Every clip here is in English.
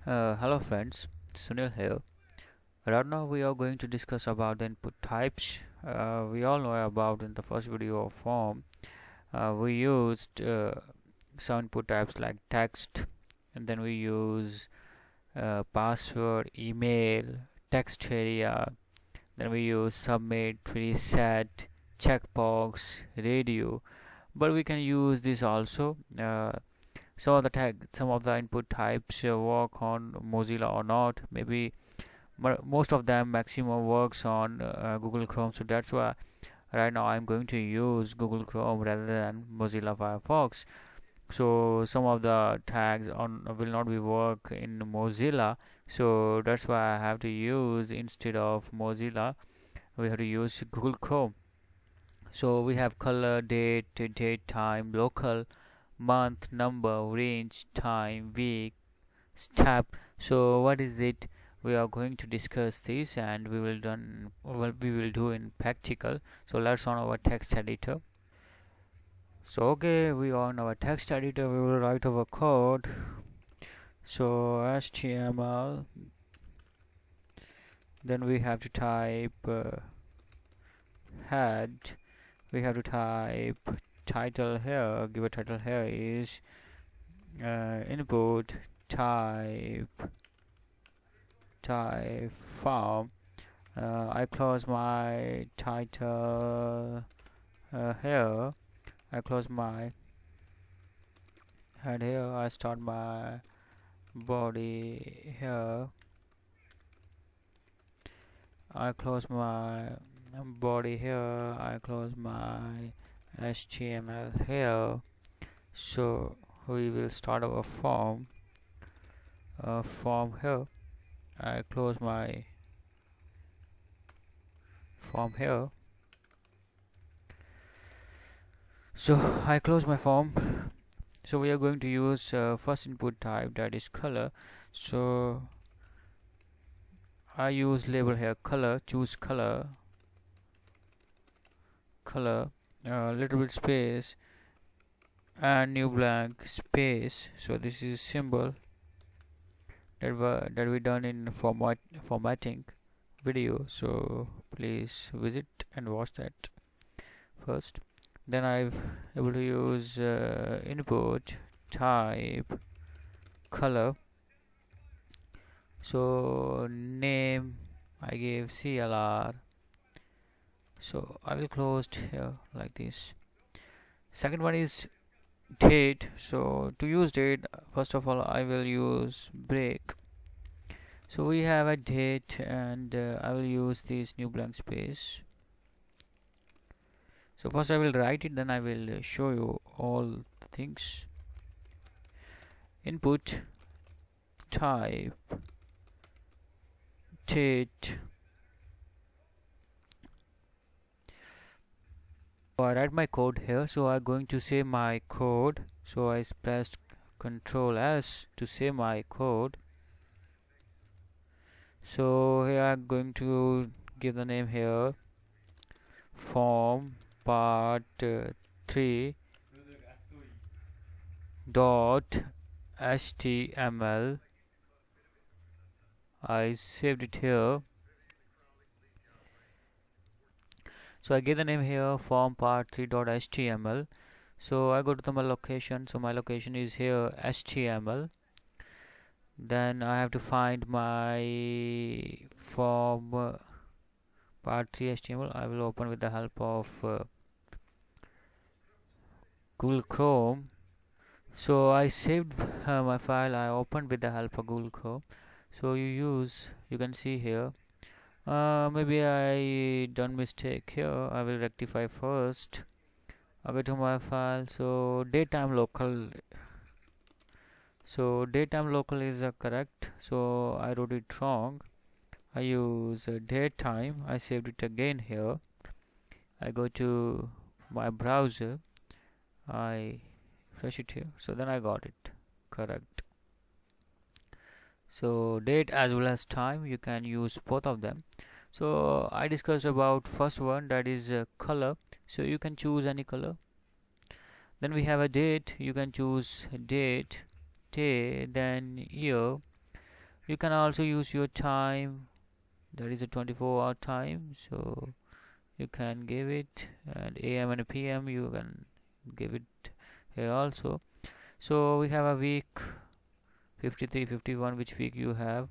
Hello friends, Sunil here. Right now we are going to discuss about the input types. We all know about in the first video of form. We used some input types like text, and then we use password, email, text area. Then we use submit, reset, checkbox, radio. But we can use this also. Some of the input types work on Mozilla or not. Maybe most of them maximum works on Google Chrome. So that's why right now I'm going to use Google Chrome rather than Mozilla Firefox. So some of the tags on will not be work in Mozilla. So that's why I have to use, instead of Mozilla, we have to use Google Chrome. So we have color, date, time, local, month, number, range, time, week, step. So what is it? We are going to discuss this, and we will do in practical. So let's on our text editor. So okay, we are on our text editor. We will write our code. So HTML. Then we have to type head. We have to type title here. Give a title here is input type form. I close my title here. I close my head here. I start my body here. I close my body here. I close my HTML here. So we will start our form here. I close my form here. So I close my form. So we are going to use first input type, that is color. So I use label here color. Choose color, little bit space and new blank space. So this is symbol that we done in formatting video. So please visit and watch that first. Then I've able to use input type color. So name I gave CLR. So I will close here like this. Second one is date. So to use date, first of all I will use break. So we have a date, and I will use this new blank space. So first I will write it, then I will show you all the things. Input type date. So I write my code here. So I'm going to save my code. So I pressed Ctrl S to save my code. So here I'm going to give the name here form part 3 dot html. I saved it here. So I give the name here form part 3 dot html. So I go to my location. So my location is here html. Then I have to find my form part 3 HTML. I will open with the help of Google Chrome. So I saved my file. I opened with the help of Google Chrome. So you can see here. Maybe I done mistake here. I will rectify first. I go to my file. So daytime local. So daytime local is correct. So I wrote it wrong. I use daytime. I saved it again here. I go to my browser. I refresh it here. So then I got it correct. So date as well as time, you can use both of them. So I discussed about first one, that is color. So you can choose any color. Then we have a date. You can choose date, day, then year. You can also use your time, that is a 24-hour time, so you can give it, and AM and PM you can give it here also. So we have a week 53, 51, which week you have.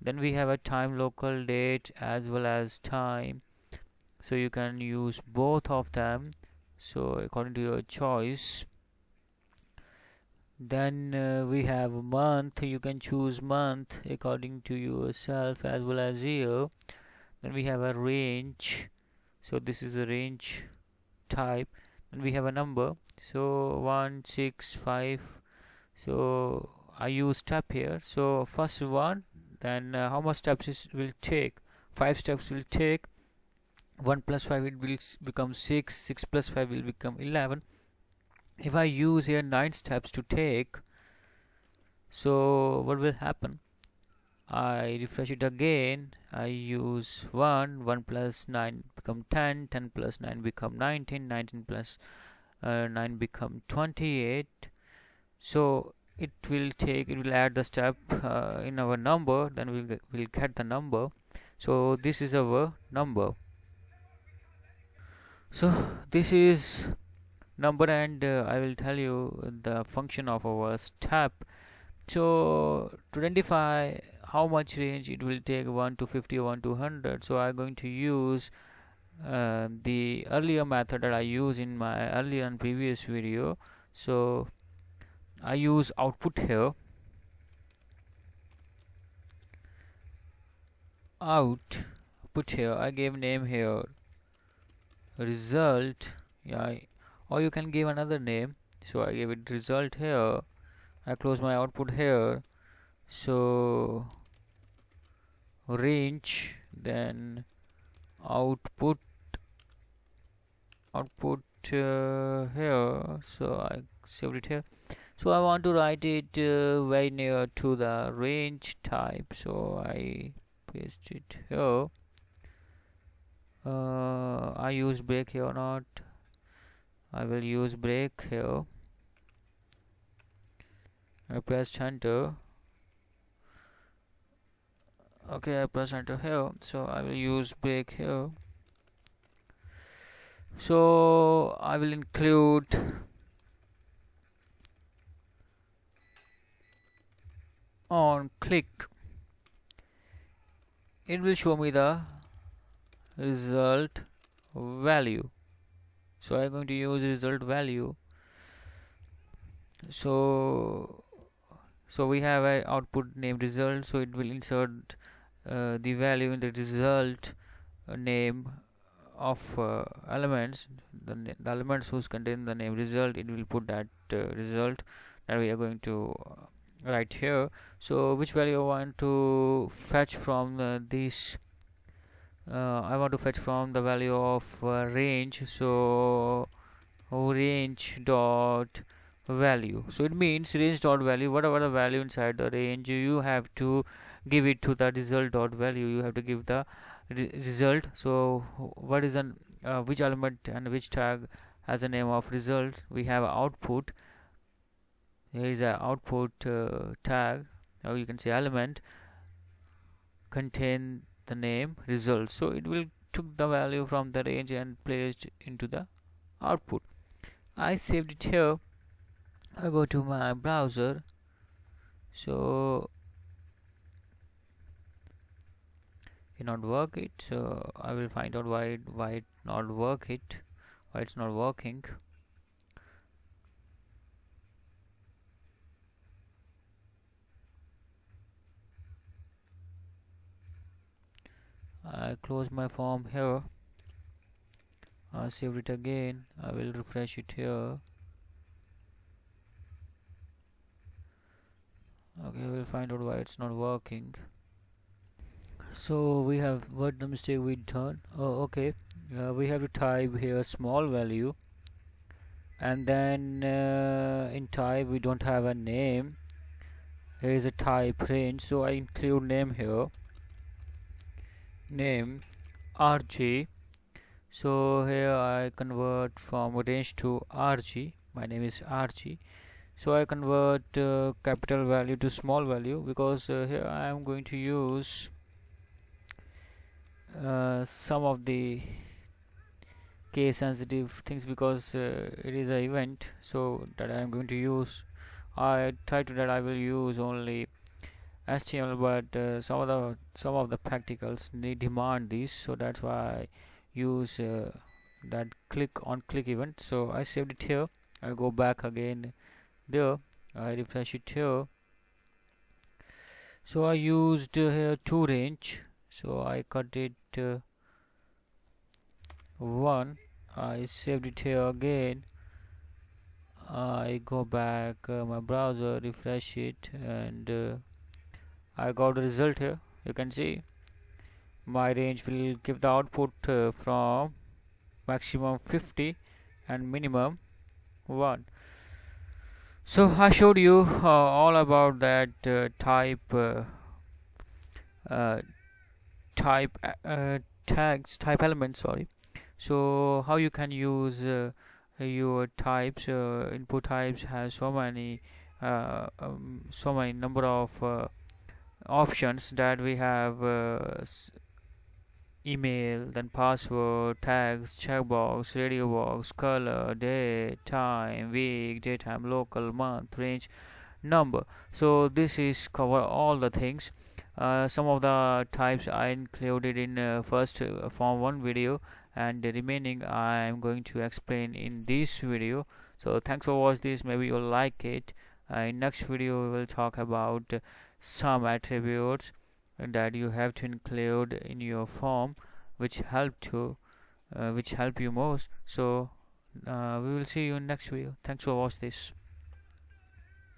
Then we have a time, local, date, as well as time, so you can use both of them, so according to your choice. Then we have month. You can choose month according to yourself, as well as year. Then we have a range, so this is the range type. Then we have a number, so 1, 6, 5. So I use step here, so first one, then how much steps it will take. 5 steps will take. 1 plus 5 it will become 6. 6 plus 5 will become 11. If I use here 9 steps to take, so what will happen? I refresh it again. I use 1. 1 plus 9 become 10. 10 plus 9 become 19. 19 plus 9 become 28. So it will add the step in our number, then we'll get the number. So this is our number. So this is number, and I will tell you the function of our step. So to identify how much range it will take, 1 to 50 or 1 to 100, so I'm going to use the earlier method that I used in my earlier and previous video. So I use output here, output here. I gave name here, result, yeah, or you can give another name. So I gave it result here. I close my output here, so range, then output here, so I saved it here. So I want to write it very near to the range type, so I paste it here. I use break here or not? I will use break here. I pressed enter. Okay, I press enter here, so I will use break here. So I will include on click. It will show me the result value, so I'm going to use result value. So we have an output named result, so it will insert the value in the result name of elements, the elements whose contain the name result. It will put that result that we are going to write here. So which value I want to fetch from this? I want to fetch from the value of range, so range dot value. So it means range dot value, whatever the value inside the range, you have to give it to the result dot value. You have to give the result. So what is an which element and which tag has the name of result? We have output. Here is a output tag, or you can say element, contain the name result. So it will took the value from the range and placed into the output. I saved it here. I go to my browser, so it not work it. So I will find out why it not work it, why it's not working. I close my form here. I saved it again. I will refresh it here. Okay, we'll find out why it's not working. So we have what the mistake we done. Oh, okay. We have to type here small value, and then in type we don't have a name. Here is a type range, so I include name here. Name RG. So here I convert from range to RG. My name is RG. So I convert capital value to small value, because here I am going to use some of the case sensitive things, because it is an event, so that I am going to use, I try to that I will use only HTML, but some of the practicals they demand this, so that's why I use that click event. So I saved it here. I go back again there, I refresh it here. So I used here to range, so I cut it 1. I saved it here again. I go back my browser, refresh it, and I got the result here. You can see my range will give the output from maximum 50 and minimum 1. So I showed you all about that type elements, sorry. So how you can use your types, input types has so many number of options that we have, email, then password, tags, checkbox, radio box, color, date, time, week, daytime, local, month, range, number. So this is cover all the things. Some of the types I included in first form 1 video, and the remaining I am going to explain in this video. So thanks for watching this, maybe you'll like it. In next video we will talk about some attributes that you have to include in your form, which help you most. So we will see you in next video. Thanks for watching this.